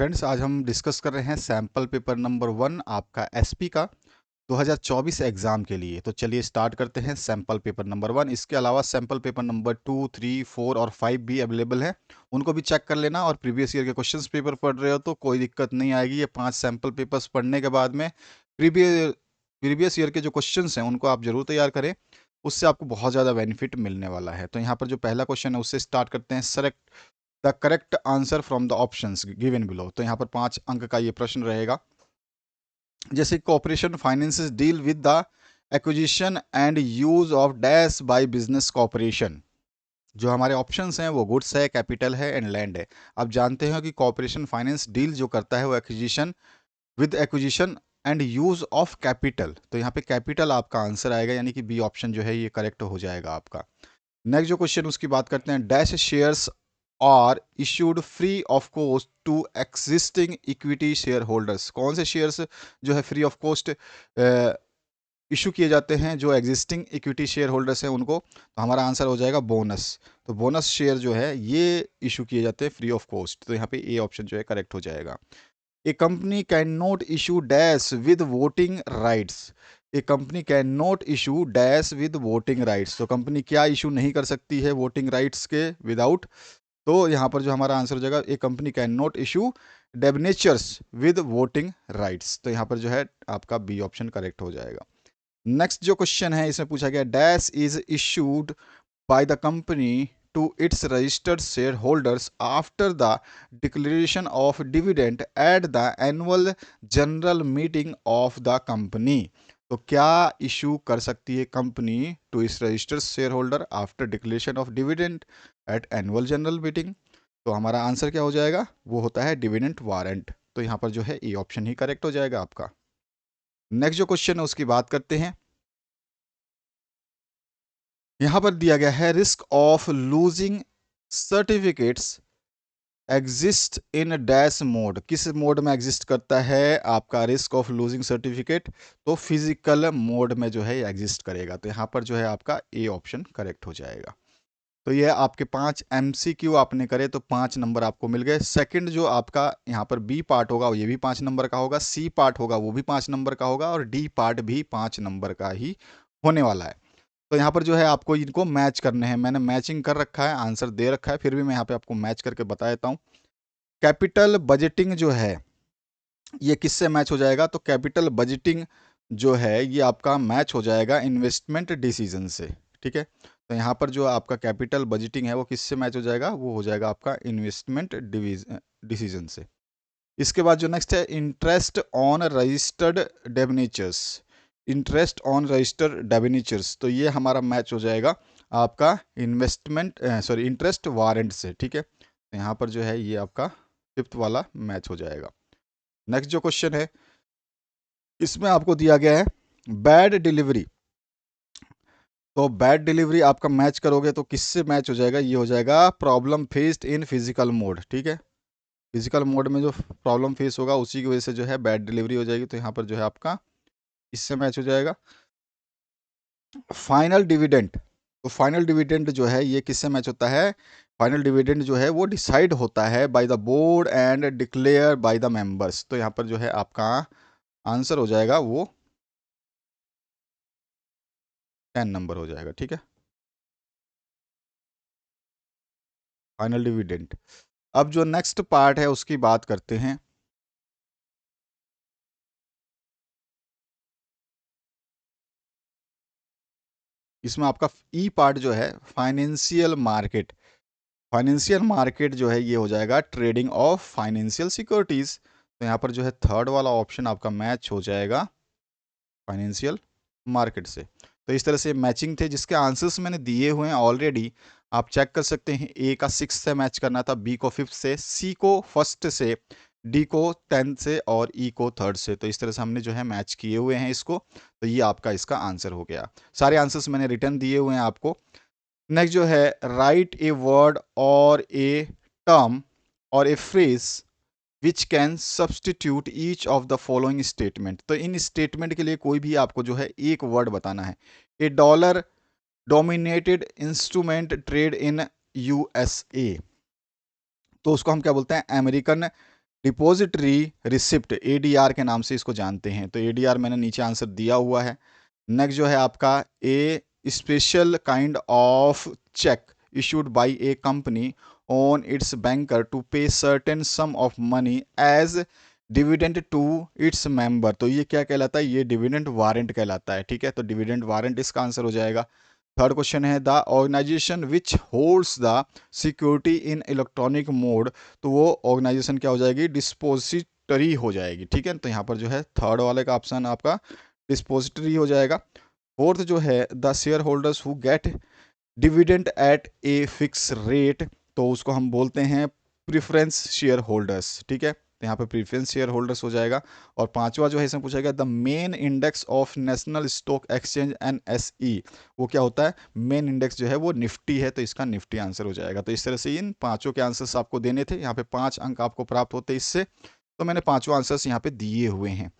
Friends, आज हम discuss कर रहे हैं सैम्पल पेपर नंबर 1 आपका एसपी का 2024 एग्जाम के लिए। तो चलिए स्टार्ट करते हैं सैम्पल पेपर नंबर 1। इसके अलावा सैम्पल पेपर नंबर 2, 3, 4 और 5 भी अवेलेबल है, उनको भी चेक कर लेना। और प्रीवियस ईयर के क्वेश्चंस पेपर पढ़ रहे हो तो कोई दिक्कत नहीं आएगी। ये 5 सैम्पल पेपर्स पढ़ने के बाद में प्रीवियस प्रीवियस ईयर के जो क्वेश्चंस हैं उनको आप जरूर तैयार करें, उससे आपको बहुत ज़्यादा बेनिफिट मिलने वाला है। तो यहाँ पर जो पहला क्वेश्चन है उससे स्टार्ट करते हैं। The correct answer from the options given below. तो यहाँ पर 5 अंक का ये प्रश्न रहेगा। जैसे corporation finances deal with the acquisition and use of dash by business corporation. जो हमारे ऑप्शंस हैं वो गुड्स है, कैपिटल है एंड लैंड है। आप जानते हैं कि कॉपरेशन फाइनेंस डील जो करता है वो acquisition and use of capital. तो यहाँ पे कैपिटल आपका आंसर आएगा, यानी कि बी ऑप्शन जो है ये करेक्ट हो जाएगा आपका। नेक्स्ट जो क्वेश्चन उसकी बात करते हैं। Dash shares are issued free of cost to existing equity share holders. कौन से शेयर्स जो है फ्री ऑफ कॉस्ट इशू किए जाते हैं जो एग्जिस्टिंग इक्विटी शेयर होल्डर्स हैं उनको? तो हमारा आंसर हो जाएगा बोनस। तो बोनस शेयर जो है ये इशू किए जाते हैं फ्री ऑफ कॉस्ट। तो यहाँ पे ए ऑप्शन जो है करेक्ट हो जाएगा। A company can not issue dash with voting rights. A company can not issue dash with voting rights. तो कंपनी क्या इशू नहीं कर सकती है वोटिंग राइट्स के विदाउट? तो यहाँ पर जो हमारा आंसर हो जाएगा, a company can not issue debentures with voting rights. तो यहाँ पर जो है आपका बी ऑप्शन करेक्ट हो जाएगा। नेक्स्ट जो क्वेश्चन है इसमें पूछा गया, dash is issued by the company to its registered shareholders after the declaration of dividend at the annual general meeting of the company। तो क्या इशू कर सकती है company to its registered share holder after declaration of dividend at annual general meeting? तो हमारा answer क्या हो जाएगा, वो होता है डिविडेंड वारंट। तो यहाँ पर जो है ए ऑप्शन ही करेक्ट हो जाएगा आपका। नेक्स्ट जो क्वेश्चन है उसकी बात करते हैं। यहां पर दिया गया है, risk of losing certificates exist in dash mode. किस मोड में एग्जिस्ट करता है आपका रिस्क ऑफ लूजिंग सर्टिफिकेट? तो फिजिकल मोड में जो है एग्जिस्ट करेगा। तो यहाँ पर जो है आपका ए ऑप्शन करेक्ट हो जाएगा। तो ये आपके 5 MCQ आपने करे तो 5 नंबर आपको मिल गए। सेकंड जो आपका यहाँ पर बी पार्ट होगा ये भी 5 नंबर का होगा, सी पार्ट होगा वो भी 5 नंबर का होगा और डी पार्ट भी 5 नंबर का ही होने वाला है। तो यहाँ पर जो है आपको इनको मैच करने हैं। मैंने मैचिंग कर रखा है, आंसर दे रखा है, फिर भी मैं यहाँ पे आपको मैच करके बता देता हूँ। कैपिटल बजटिंग जो है ये किससे मैच हो जाएगा? तो कैपिटल बजटिंग जो है ये आपका मैच हो जाएगा इन्वेस्टमेंट डिसीजन से। ठीक है, तो यहाँ पर जो आपका कैपिटल बजटिंग है वो किससे मैच हो जाएगा? वो हो जाएगा आपका इन्वेस्टमेंट डिसीजन से। इसके बाद जो नेक्स्ट है, interest on registered debentures. Interest on registered debentures, तो ये हमारा मैच हो जाएगा आपका इंटरेस्ट वारंट से। ठीक है, तो यहाँ पर जो है ये आपका फिफ्थ वाला मैच हो जाएगा। नेक्स्ट जो क्वेश्चन है इसमें आपको दिया गया है बैड डिलीवरी। तो बैड डिलीवरी आपका मैच करोगे तो किससे मैच हो जाएगा? ये हो जाएगा problem faced in physical mode. ठीक है, फिजिकल मोड में जो प्रॉब्लम फेस होगा उसी की वजह से जो है बैड डिलीवरी हो जाएगी। तो यहाँ पर जो है आपका इससे मैच हो जाएगा। फाइनल डिविडेंड, तो फाइनल डिविडेंड जो है ये किससे मैच होता है? फाइनल डिविडेंड जो है वो डिसाइड होता है by the board and declare by the members. तो यहाँ पर जो है आपका आंसर हो जाएगा वो 10 नंबर हो जाएगा। ठीक है, फाइनल डिविडेंड। अब जो नेक्स्ट पार्ट है उसकी बात करते हैं। इसमें आपका ई पार्ट जो है फाइनेंशियल मार्केट। फाइनेंशियल मार्केट जो है ये हो जाएगा ट्रेडिंग ऑफ फाइनेंशियल सिक्योरिटीज। तो यहाँ पर जो है थर्ड वाला ऑप्शन आपका मैच हो जाएगा फाइनेंशियल मार्केट से। तो इस तरह से मैचिंग थे जिसके आंसर्स मैंने दिए हुए हैं ऑलरेडी, आप चेक कर सकते हैं। ए का 6 से मैच करना था, बी को 5th से, सी को 1st से, डी को 10th से और ई को 3rd से। तो इस तरह से हमने जो है मैच किए हुए हैं इसको। तो ये आपका इसका आंसर हो गया। सारे आंसर्स मैंने रिटर्न दिए हुए हैं आपको। नेक्स्ट जो है, राइट ए वर्ड और ए टर्म और ए phrase which can substitute each of the following statement. तो इन स्टेटमेंट के लिए कोई भी आपको जो है एक वर्ड बताना है। A dollar dominated instrument trade in USA, तो उसको हम क्या बोलते हैं? अमेरिकन डिपॉजिटरी रिसिप्ट एडीआर के नाम से इसको जानते हैं। तो एडीआर मैंने नीचे आंसर दिया हुआ है। नेक्स्ट जो है आपका a special kind of cheque issued by a company on its banker to pay certain sum of money as dividend to its member. तो ये क्या कहलाता है? ये डिविडेंड वारंट कहलाता है। ठीक है, तो डिविडेंड वारंट इसका आंसर हो जाएगा। थर्ड क्वेश्चन है the organisation which holds the security in electronic mode. तो वो ऑर्गेनाइजेशन क्या हो जाएगी? डिस्पोजिटरी हो जाएगी। ठीक है, तो यहाँ पर जो है थर्ड वाले का ऑप्शन आपका डिस्पोजिटरी हो जाएगा। फोर्थ जो है the share holders who get dividend at a fix rate, तो उसको हम बोलते हैं प्रिफरेंस शेयर होल्डर्स। ठीक है, तो यहाँ पे प्रीफरेंस शेयर होल्डर्स हो जाएगा। और पांचवा जो है इसमें पूछा गया the main index of national stock exchange NSE, वो क्या होता है? मेन इंडेक्स जो है वो निफ्टी है, तो इसका निफ्टी आंसर हो जाएगा। तो इस तरह से इन पांचों के आंसर्स आपको देने थे। यहाँ पे 5 अंक आपको प्राप्त होते इससे, तो मैंने पांचों आंसर्स यहाँ पे दिए हुए हैं।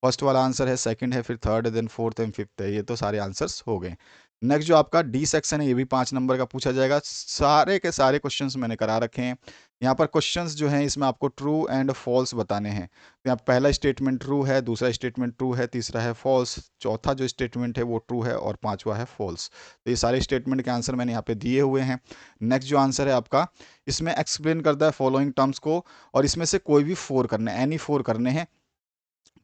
फर्स्ट वाला आंसर है, सेकंड है, फिर थर्ड है, देन फोर्थ एंड फिफ्थ है। ये तो सारे आंसर्स हो गए। नेक्स्ट जो आपका डी सेक्शन है, ये भी 5 नंबर का पूछा जाएगा। सारे के सारे क्वेश्चंस मैंने करा रखे हैं। यहाँ पर क्वेश्चंस जो हैं इसमें आपको ट्रू एंड फॉल्स बताने हैं। तो यहाँ पहला स्टेटमेंट ट्रू है, दूसरा स्टेटमेंट ट्रू है, तीसरा है फॉल्स, चौथा जो स्टेटमेंट है वो ट्रू है और पांचवा है फॉल्स। तो ये सारे स्टेटमेंट के आंसर मैंने यहाँ पे दिए हुए हैं। नेक्स्ट जो आंसर है आपका, इसमें एक्सप्लेन करता है फॉलोइंग टर्म्स को, और इसमें से कोई भी 4 करने, एनी 4 करने हैं।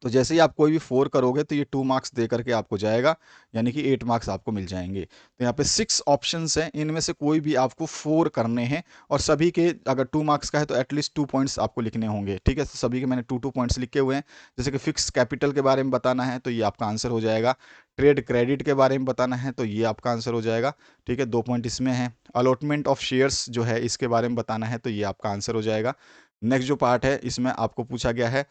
तो जैसे ही आप कोई भी 4 करोगे तो ये 2 मार्क्स दे करके आपको जाएगा, यानी कि 8 मार्क्स आपको मिल जाएंगे। तो यहाँ पे 6 ऑप्शंस हैं, इनमें से कोई भी आपको 4 करने हैं, और सभी के अगर 2 मार्क्स का है तो एटलीस्ट 2 पॉइंट्स आपको लिखने होंगे। ठीक है, तो सभी के मैंने 2 पॉइंट्स लिखे हुए हैं। जैसे कि फिक्स कैपिटल के बारे में बताना है तो ये आपका आंसर हो जाएगा। ट्रेड क्रेडिट के बारे में बताना है तो ये आपका आंसर हो जाएगा। ठीक है, 2 पॉइंट इसमें है। अलॉटमेंट ऑफ शेयर्स जो है इसके बारे में बताना है तो ये आपका आंसर हो जाएगा। नेक्स्ट जो पार्ट है इसमें आपको पूछा गया है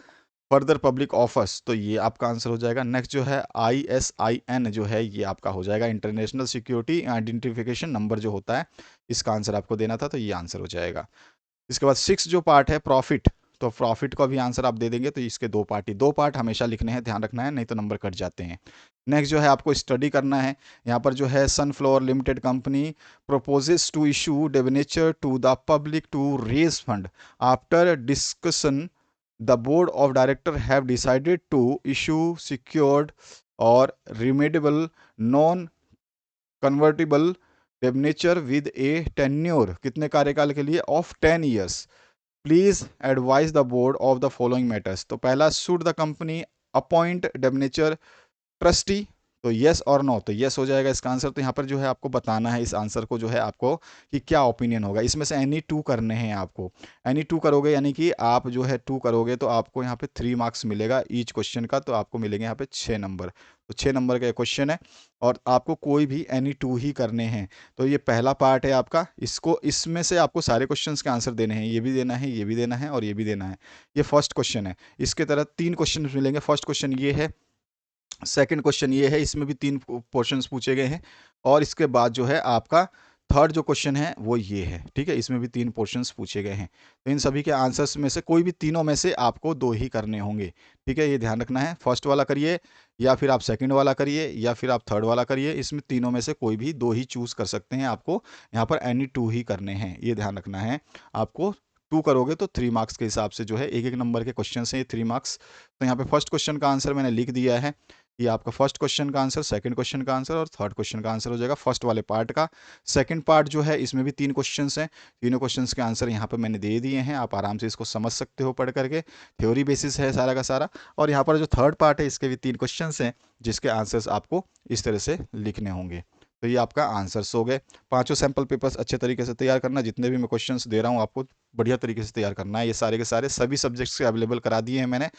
फर्दर पब्लिक ऑफर्स, तो ये आपका आंसर हो जाएगा। नेक्स्ट जो है ISIN जो है ये आपका हो जाएगा, इंटरनेशनल सिक्योरिटी आइडेंटिफिकेशन नंबर जो होता है, इसका आंसर आपको देना था, तो ये आंसर हो जाएगा। इसके बाद 6 जो पार्ट है प्रॉफिट, तो प्रॉफिट का भी आंसर आप दे देंगे। तो इसके 2 पार्ट हमेशा लिखने हैं, ध्यान रखना है, नहीं तो नंबर कट जाते हैं। नेक्स्ट जो है आपको स्टडी करना है। यहाँ पर जो है sunflower limited company proposes to issue debenture to the public to raise fund after discussion the board of directors have decided to issue secured or redeemable non-convertible debenture with a tenure कितने कार्यकाल के लिए? Of 10 years। Please advise the board of the following matters. तो पहला, should the company appoint debenture trustee, तो yes और no, तो yes हो जाएगा इसका आंसर। तो यहाँ पर जो है आपको बताना है इस आंसर को जो है आपको कि क्या ओपिनियन होगा। इसमें से एनी 2 करने हैं आपको। एनी 2 करोगे यानी कि आप जो है 2 करोगे तो आपको यहाँ पे 3 मार्क्स मिलेगा ईच क्वेश्चन का, तो आपको मिलेंगे यहाँ पे 6 नंबर। तो 6 नंबर का क्वेश्चन है और आपको कोई भी एनी 2 ही करने हैं। तो ये पहला पार्ट है आपका, इसको इसमें से आपको सारे क्वेश्चंस के आंसर देने हैं, ये भी देना है, ये भी देना है और ये भी देना है। ये फर्स्ट क्वेश्चन है। इसके तरह 3 क्वेश्चन मिलेंगे। फर्स्ट क्वेश्चन ये है, सेकंड क्वेश्चन ये है, इसमें भी 3 पोर्शंस पूछे गए हैं, और इसके बाद जो है आपका थर्ड जो क्वेश्चन है वो ये है। ठीक है, इसमें भी 3 पोर्शंस पूछे गए हैं। तो इन सभी के आंसर्स में से कोई भी तीनों में से आपको 2 ही करने होंगे। ठीक है, ये ध्यान रखना है। फर्स्ट वाला करिए, या फिर आप सेकंड वाला करिए, या फिर आप थर्ड वाला करिए। इसमें तीनों में से कोई भी 2 ही चूज कर सकते हैं। आपको यहाँ पर एनी 2 ही करने हैं, ये ध्यान रखना है आपको। 2 करोगे तो 3 मार्क्स के हिसाब से जो है एक एक नंबर के क्वेश्चन हैं, 3 मार्क्स। तो यहाँ पे फर्स्ट क्वेश्चन का आंसर मैंने लिख दिया है। ये आपका फर्स्ट क्वेश्चन का आंसर, सेकंड क्वेश्चन का आंसर और थर्ड क्वेश्चन का आंसर हो जाएगा फर्स्ट वाले पार्ट का। सेकंड पार्ट जो है इसमें भी 3 क्वेश्चंस हैं, तीनों क्वेश्चंस के आंसर यहाँ पर मैंने दे दिए हैं। आप आराम से इसको समझ सकते हो पढ़ करके, थ्योरी बेसिस है सारा का सारा। और यहाँ पर जो थर्ड पार्ट है इसके भी 3 क्वेश्चंस हैं, जिसके आंसर्स आपको इस तरह से लिखने होंगे। तो ये आपका आंसर्स हो गए। पांचों सैम्पल पेपर्स अच्छे तरीके से तैयार करना। जितने भी मैं क्वेश्चंस दे रहा हूँ आपको बढ़िया तरीके से तैयार करना है। ये सारे के सारे सभी सब्जेक्ट्स के अवेलेबल करा दिए हैं मैंने।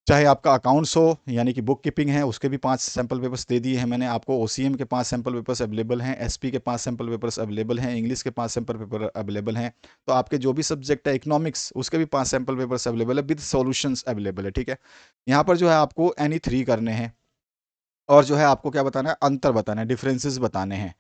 चाहे आपका अकाउंट्स हो यानी कि बुक कीपिंग है, उसके भी 5 सैम्पल पेपर्स दे दिए हैं मैंने आपको। OCM के 5 सैम्पल पेपर्स अवेलेबल हैं, SP के 5 सैम्पल पेपर्स अवेलेबल हैं, इंग्लिश के 5 सैम्पल पेपर अवेलेबल हैं। तो आपके जो भी सब्जेक्ट है, इकोनॉमिक्स, उसके भी 5 सैम्पल पेपर्स अवेलेबल है, विद सॉल्यूशंस अवेलेबल है। ठीक है, यहाँ पर जो है आपको एनी 3 करने हैं, और जो है आपको क्या बताना है, अंतर बताना है, डिफरेंसेस बताने हैं।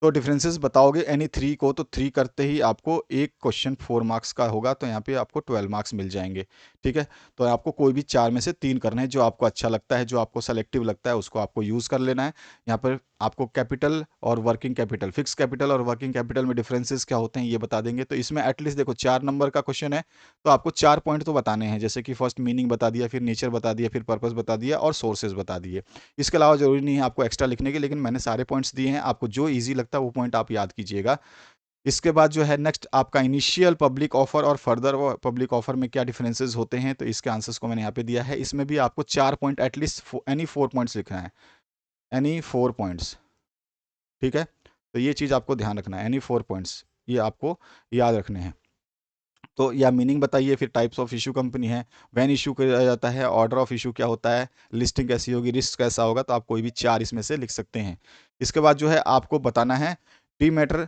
तो डिफरेंसेस बताओगे एनी थ्री को, तो थ्री करते ही आपको एक क्वेश्चन 4 मार्क्स का होगा, तो यहाँ पे आपको 12 मार्क्स मिल जाएंगे। ठीक है, तो आपको कोई भी चार में से तीन करना है, जो आपको अच्छा लगता है, जो आपको सेलेक्टिव लगता है उसको आपको यूज़ कर लेना है। यहाँ पर आपको कैपिटल और वर्किंग कैपिटल, फिक्स कैपिटल और वर्किंग कैपिटल में डिफरेंसेस क्या होते हैं ये बता देंगे। तो इसमें एटलीस्ट देखो 4 नंबर का क्वेश्चन है, तो आपको 4 पॉइंट तो बताने हैं, जैसे कि फर्स्ट मीनिंग बता दिया, फिर नेचर बता दिया, फिर पर्पस बता दिया और सोर्सेज बता दिए। इसके अलावा जरूरी नहीं है आपको एक्स्ट्रा लिखने के, लेकिन मैंने सारे पॉइंट्स दिए हैं, आपको जो ईजी लगता है वो पॉइंट आप याद कीजिएगा। इसके बाद जो है नेक्स्ट आपका इनिशियल पब्लिक ऑफर और फर्दर पब्लिक ऑफर में क्या डिफरेंसेस होते हैं, तो इसके आंसर्स को मैंने यहाँ पे दिया है। इसमें भी आपको 4 पॉइंट एटलीस्ट एनी 4 पॉइंट्स लिखना है, एनी 4 पॉइंट्स। ठीक है, तो ये चीज़ आपको ध्यान रखना है, एनी 4 पॉइंट्स ये आपको याद रखने हैं। तो या मीनिंग बताइए, फिर टाइप्स ऑफ इशू कंपनी है, व्हेन इशू किया जाता है, ऑर्डर ऑफ इशू क्या होता है, लिस्टिंग कैसी होगी, रिस्क कैसा होगा, तो आप कोई भी चार इसमें से लिख सकते हैं। इसके बाद जो है आपको बताना है डीमेटर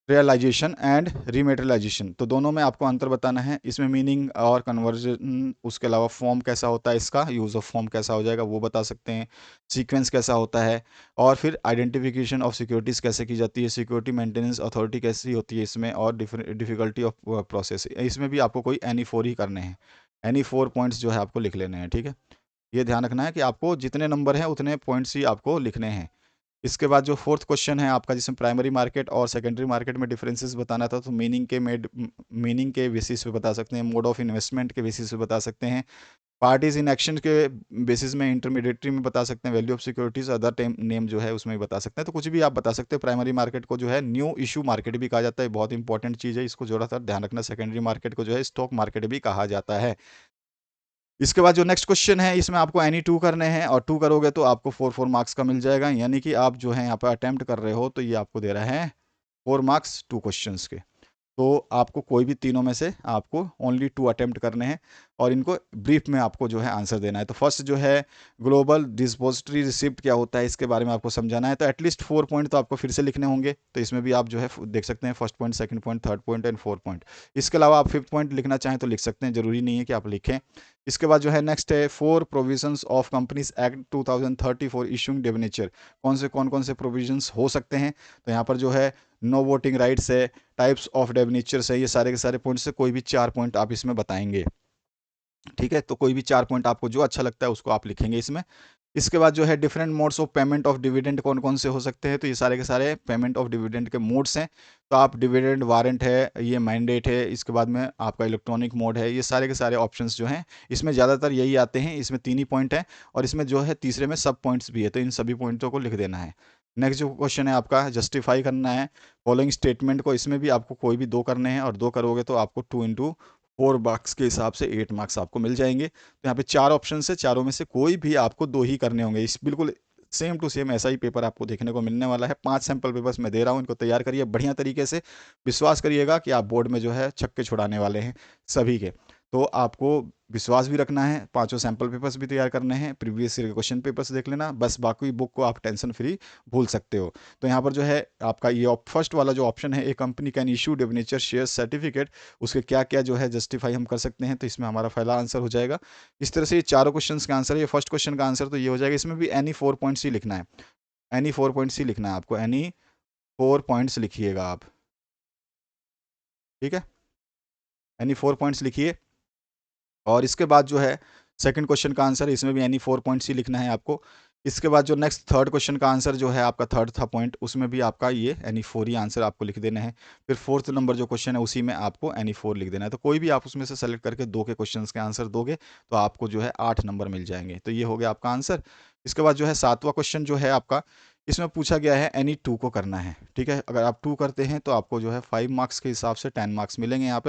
रियलाइजेशन एंड रीमेटेरियलाइजेशन, तो दोनों में आपको अंतर बताना है। इसमें मीनिंग और कन्वर्जन, उसके अलावा फॉर्म कैसा होता है, इसका यूज़ ऑफ फॉर्म कैसा हो जाएगा वो बता सकते हैं, सीक्वेंस कैसा होता है, और फिर आइडेंटिफिकेशन ऑफ सिक्योरिटीज़ कैसे की जाती है, सिक्योरिटी मेंटेनेंस अथॉरिटी कैसी होती है इसमें, और डिफिकल्टी ऑफ प्रोसेस। इसमें भी आपको कोई एनी फोर ही करने हैं, एनी 4 पॉइंट्स जो है आपको लिख लेने हैं। ठीक है, ये ध्यान रखना है कि आपको जितने नंबर हैं उतने पॉइंट्स ही आपको लिखने हैं। इसके बाद जो फोर्थ क्वेश्चन है आपका, जिसमें प्राइमरी मार्केट और सेकेंडरी मार्केट में डिफरेंसेस बताना था, तो मीनिंग के बेसिस पे बता सकते हैं, मोड ऑफ इन्वेस्टमेंट के बेसिस पे बता सकते हैं, पार्टीज इन एक्शन के बेसिस में, इंटरमीडिएटरी में बता सकते हैं, value of securities other time name जो है उसमें भी बता सकते हैं। तो कुछ भी आप बता सकते हैं। प्राइमरी मार्केट को जो है न्यू इशू मार्केट भी कहा जाता है, बहुत इंपॉर्टेंट चीज़ है, इसको जोड़ा सा ध्यान रखना। सेकेंडरी मार्केट को जो है स्टॉक मार्केट भी कहा जाता है। इसके बाद जो नेक्स्ट क्वेश्चन है, इसमें आपको एनी टू करने हैं, और टू करोगे तो आपको 4 मार्क्स का मिल जाएगा, यानी कि आप जो है यहाँ पर अटेम्प्ट कर रहे हो, तो ये आपको दे रहा है 4 मार्क्स 2 क्वेश्चंस के। तो आपको कोई भी तीनों में से आपको ओनली 2 अटेम्प्ट करने हैं, और इनको ब्रीफ में आपको जो है आंसर देना है। तो फर्स्ट जो है ग्लोबल डिस्पोजिटरी रिसिप्ट क्या होता है, इसके बारे में आपको समझाना है। तो एटलीस्ट 4 पॉइंट तो आपको फिर से लिखने होंगे, तो इसमें भी आप जो है देख सकते हैं first point, second point, third point and 4 point. इसके अलावा आप 5th पॉइंट लिखना चाहें तो लिख सकते हैं, जरूरी नहीं है कि आप लिखें। इसके बाद जो है नेक्स्ट है 4 provisions of companies act 2030 for issuing debenture, कौन कौन से प्रोविजंस हो सकते हैं। तो यहाँ पर जो है नो वोटिंग राइट्स है, टाइप्स ऑफ डिबेंचर्स है, ये सारे के सारे पॉइंट्स से कोई भी 4 पॉइंट आप इसमें बताएंगे। ठीक है, तो कोई भी 4 पॉइंट आपको जो अच्छा लगता है उसको आप लिखेंगे इसमें। इसके बाद जो है different modes of payment of dividend कौन कौन से हो सकते हैं, तो ये सारे के सारे पेमेंट ऑफ डिविडेंड के मोड्स हैं। तो आप डिविडेंड वारंट है, ये मैंडेट है, इसके बाद में आपका इलेक्ट्रॉनिक मोड है, ये सारे के सारे ऑप्शंस जो हैं इसमें ज़्यादातर यही आते हैं। इसमें 3 ही पॉइंट हैं, और इसमें जो है तीसरे में सब पॉइंट्स भी है, तो इन सभी पॉइंटों को लिख देना है। नेक्स्ट जो क्वेश्चन है आपका, जस्टिफाई करना है फॉलोइंग स्टेटमेंट को, इसमें भी आपको कोई भी दो करने हैं, और दो करोगे तो आपको 2 × 4 मार्क्स के हिसाब से 8 मार्क्स आपको मिल जाएंगे। तो यहाँ पे 4 ऑप्शन है, चारों में से कोई भी आपको दो ही करने होंगे। इस बिल्कुल सेम टू सेम ऐसा ही पेपर आपको देखने को मिलने वाला है। 5 सैंपल पेपर्स मैं दे रहा हूँ, इनको तैयार करिए बढ़िया तरीके से। विश्वास करिएगा कि आप बोर्ड में जो है छक्के छुड़ाने वाले हैं सभी के। तो आपको विश्वास भी रखना है, 5 सैंपल पेपर्स भी तैयार करने हैं, प्रीवियस ईयर के क्वेश्चन पेपर्स देख लेना, बस बाकी बुक को आप टेंशन फ्री भूल सकते हो। तो यहाँ पर जो है आपका ये फर्स्ट वाला जो ऑप्शन है, a company can issue debenture share certificate, उसके क्या क्या जो है जस्टिफाई हम कर सकते हैं, तो इसमें हमारा पहला आंसर हो जाएगा। इस तरह से ये चारों क्वेश्चन का आंसर है। ये फर्स्ट क्वेश्चन का आंसर तो ये हो जाएगा। इसमें भी एनी 4 पॉइंट्स ही लिखना है, एनी 4 पॉइंट्स ही लिखना है आपको, एनी 4 पॉइंट्स लिखिएगा आप। ठीक है, एनी 4 पॉइंट्स लिखिए। और इसके बाद जो है सेकंड क्वेश्चन का आंसर, इसमें भी एनी 4 पॉइंट्स ही लिखना है आपको। इसके बाद जो नेक्स्ट थर्ड क्वेश्चन का आंसर जो है आपका थर्ड था पॉइंट, उसमें भी आपका ये एनी 4 ही आंसर आपको लिख देना है। फिर फोर्थ नंबर जो क्वेश्चन है उसी में आपको एनी 4 लिख देना है। तो कोई भी आप उसमें से सेलेक्ट करके दो के क्वेश्चन के आंसर दोगे तो आपको जो है 8 नंबर मिल जाएंगे। तो ये हो गया आपका आंसर। इसके बाद जो है सातवां क्वेश्चन जो है आपका, इसमें पूछा गया है एनी 2 को करना है। ठीक है, अगर आप 2 करते हैं तो आपको जो है 5 मार्क्स के हिसाब से 10 मार्क्स मिलेंगे। यहाँ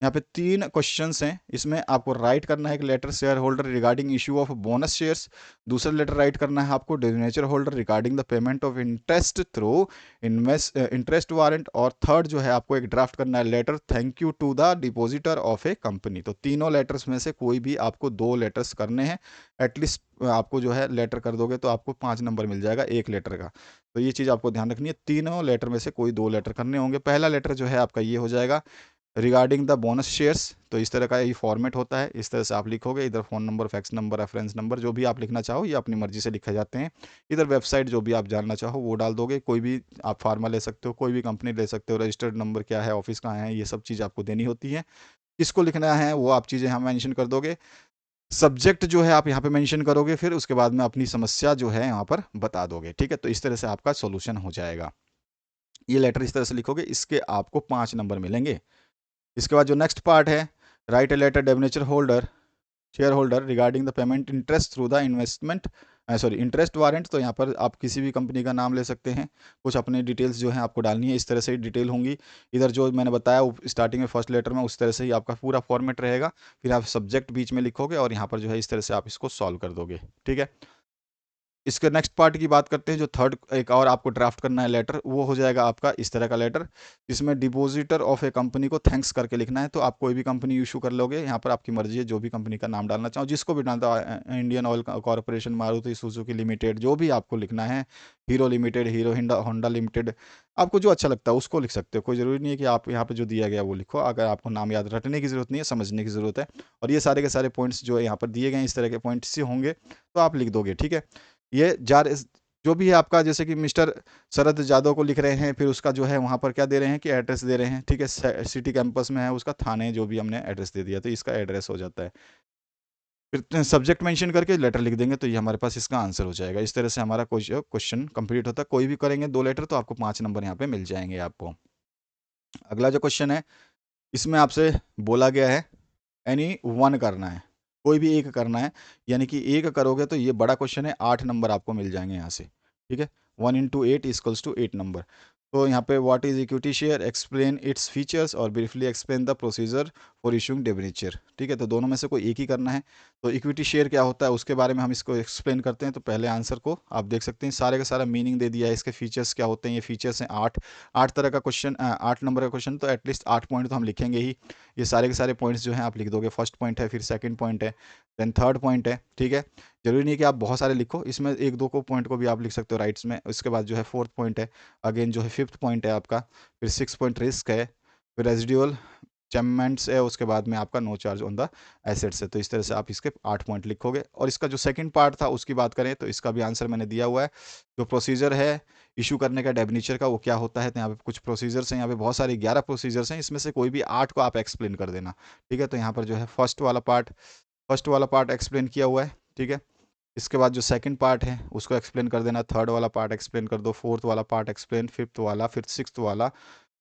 पे 3 क्वेश्चंस हैं, इसमें आपको राइट करना है एक letter share holder regarding issue of bonus shares, दूसरा लेटर राइट करना है आपको debenture holder regarding the payment of interest through interest warrant, और थर्ड जो है आपको एक ड्राफ्ट करना है letter thank you to the depositor of a company. तो तीनों लेटर्स में से कोई भी आपको 2 लेटर्स करने हैं। एटलीस्ट आपको जो है लेटर कर दोगे तो आपको 5 नंबर मिल जाएगा एक लेटर का। तो ये चीज़ आपको ध्यान रखनी है, तीनों लेटर में से कोई 2 लेटर करने होंगे। पहला लेटर जो है आपका ये हो जाएगा, रिगार्डिंग द बोनस शेयर्स, तो इस तरह का ये फॉर्मेट होता है, इस तरह से आप लिखोगे। इधर phone number, fax number, reference number, जो भी आप लिखना चाहो ये अपनी मर्जी से लिखे जाते हैं। इधर वेबसाइट जो भी आप जानना चाहो वो डाल दोगे। कोई भी आप फार्मा ले सकते हो, कोई भी कंपनी ले सकते हो, रजिस्टर्ड नंबर क्या है, ऑफिस कहाँ है, ये सब चीज़ आपको देनी होती है। किसको लिखना है वो आप चीज़ें यहाँ मेंशन कर दोगे। सब्जेक्ट जो है आप यहाँ पे मेंशन करोगे, फिर उसके बाद में अपनी समस्या जो है यहाँ पर बता दोगे। ठीक है, तो इस तरह से आपका सॉल्यूशन हो जाएगा। ये लेटर इस तरह से लिखोगे, इसके आपको 5 नंबर मिलेंगे। इसके बाद जो नेक्स्ट पार्ट है, write a letter debenture holder, share holder regarding the payment interest through the investment, sorry interest warrant. तो यहाँ पर आप किसी भी कंपनी का नाम ले सकते हैं, कुछ अपने डिटेल्स जो है आपको डालनी है, इस तरह से ही डिटेल होंगी। इधर जो मैंने बताया स्टार्टिंग में फर्स्ट लेटर में, उस तरह से ही आपका पूरा फॉर्मेट रहेगा। फिर आप सब्जेक्ट बीच में लिखोगे और यहाँ पर जो है इस तरह से आप इसको सॉल्व कर दोगे। ठीक है, इसके नेक्स्ट पार्ट की बात करते हैं। जो थर्ड एक और आपको ड्राफ्ट करना है लेटर, वो हो जाएगा आपका इस तरह का लेटर, जिसमें डिपॉजिटर ऑफ ए कंपनी को थैंक्स करके लिखना है। तो आप कोई भी कंपनी इशू कर लोगे, यहाँ पर आपकी मर्जी है, जो भी कंपनी का नाम डालना चाहो, जिसको भी डालता है, Indian oil corporation, Maruti Suzuki limited, जो भी आपको लिखना है, hero limited, hero Honda limited, आपको जो अच्छा लगता है उसको लिख सकते हो। कोई ज़रूरी नहीं है कि आप यहाँ पे जो दिया गया वो लिखो। अगर आपको नाम याद रटने की ज़रूरत नहीं है, समझने की ज़रूरत है। और ये सारे के सारे पॉइंट्स जो यहाँ पर दिए गए हैं, इस तरह के पॉइंट्स ही होंगे, तो आप लिख दोगे। ठीक है, ये जार जो भी है आपका, जैसे कि मिस्टर शरद यादव को लिख रहे हैं, फिर उसका जो है वहाँ पर क्या दे रहे हैं कि एड्रेस दे रहे हैं। ठीक है, सिटी कैंपस में है, उसका थाने जो भी हमने एड्रेस दे दिया, तो इसका एड्रेस हो जाता है। फिर सब्जेक्ट मेंशन करके लेटर लिख देंगे, तो ये हमारे पास इसका आंसर हो जाएगा। इस तरह से हमारा क्वेश्चन कंप्लीट होता है। कोई भी करेंगे 2 लेटर तो आपको 5 नंबर यहाँ पे मिल जाएंगे आपको। अगला जो क्वेश्चन है, इसमें आपसे बोला गया है एनी वन करना है, कोई भी एक करना है। यानी कि एक करोगे तो ये बड़ा क्वेश्चन है, 8 नंबर आपको मिल जाएंगे यहाँ से। ठीक है, 1 इंटू 8 इक्वल्स टू 8 नंबर। तो यहाँ पे what is equity share, explain its features और briefly explain the procedure for issuing debenture. ठीक है, तो दोनों में से कोई एक ही करना है। तो इक्विटी शेयर क्या होता है उसके बारे में हम इसको एक्सप्लेन करते हैं। तो पहले आंसर को आप देख सकते हैं, सारे का सारा मीनिंग दे दिया है, इसके फीचर्स क्या होते हैं। ये फीचर्स हैं 8, 8 तरह का क्वेश्चन, 8 नंबर का क्वेश्चन, तो एटलीस्ट 8 पॉइंट तो हम लिखेंगे ही। ये सारे के सारे पॉइंट्स जो हैं आप लिख दोगे। फर्स्ट पॉइंट है, फिर सेकंड पॉइंट है, देन थर्ड पॉइंट है। ठीक है, जरूरी नहीं कि आप बहुत सारे लिखो, इसमें एक दो को पॉइंट को भी आप लिख सकते हो राइट्स में। उसके बाद जो है फोर्थ पॉइंट है, अगेन जो है फिफ्थ पॉइंट है आपका, फिर सिक्स पॉइंट रिस्क है, फिर रेजिडुअल चैमेंट्स है, उसके बाद में आपका no charge on the assets है। तो इस तरह से आप इसके 8 पॉइंट लिखोगे। और इसका जो सेकंड पार्ट था उसकी बात करें तो इसका भी आंसर मैंने दिया हुआ है। जो प्रोसीजर है इशू करने का डेबेंचर का, वो क्या होता है। तो यहाँ पे कुछ प्रोसीजर्स हैं, यहाँ पे बहुत सारे 11 प्रोसीजर्स हैं, इसमें से कोई भी 8 को आप एक्सप्लेन कर देना। ठीक है, तो यहाँ पर जो है फर्स्ट वाला पार्ट एक्सप्लेन किया हुआ है। ठीक है, इसके बाद जो सेकंड पार्ट है उसको एक्सप्लेन कर देना, थर्ड वाला पार्ट एक्सप्लेन कर दो, फोर्थ वाला पार्ट एक्सप्लेन, फिफ्थ वाला, फिर सिक्स्थ वाला,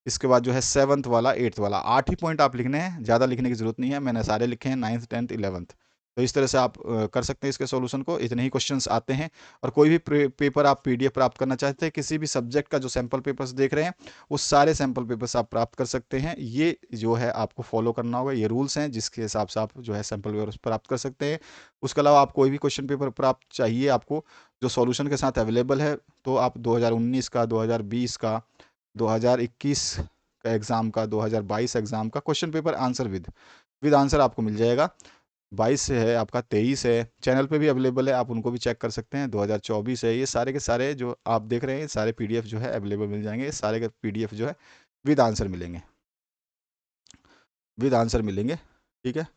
इसके बाद जो है सेवन्थ वाला, एट्थ वाला। 8 ही पॉइंट आप लिखने हैं, ज़्यादा लिखने की जरूरत नहीं है। मैंने सारे लिखे हैं, 9th 10th 11th। तो इस तरह से आप कर सकते हैं इसके सॉल्यूशन को। इतने ही क्वेश्चंस आते हैं। और कोई भी पेपर आप पीडीएफ प्राप्त करना चाहते हैं, किसी भी सब्जेक्ट का जो सैम्पल पेपर्स देख रहे हैं, वो सारे सैम्पल पेपर्स आप प्राप्त कर सकते हैं। ये जो है आपको फॉलो करना होगा, ये रूल्स हैं जिसके हिसाब से आप जो है सैम्पल पेपर्स प्राप्त कर सकते हैं। उसके अलावा आप कोई भी क्वेश्चन पेपर प्राप्त चाहिए आपको जो सॉल्यूशन के साथ अवेलेबल है, तो आप 2019 का, 2020 का, 2021 का एग्ज़ाम का, 2022 एग्ज़ाम का question paper answer with answer आपको मिल जाएगा। 22 से है आपका, 23 है, चैनल पे भी अवेलेबल है, आप उनको भी चेक कर सकते हैं। 2024 है, ये सारे के सारे जो आप देख रहे हैं सारे पीडीएफ जो है अवेलेबल मिल जाएंगे। सारे के पीडीएफ जो है विद आंसर मिलेंगे, ठीक है।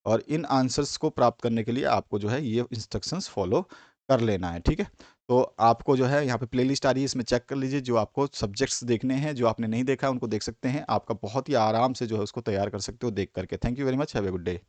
और इन आंसर्स को प्राप्त करने के लिए आपको जो है ये इंस्ट्रक्शंस फॉलो कर लेना है। ठीक है, तो आपको जो है यहाँ पे प्लेलिस्ट आ रही है, इसमें चेक कर लीजिए। जो आपको सब्जेक्ट्स देखने हैं, जो आपने नहीं देखा है, उनको देख सकते हैं। आपका बहुत ही आराम से जो है उसको तैयार कर सकते हो देख करके। Thank you very much, have a good day.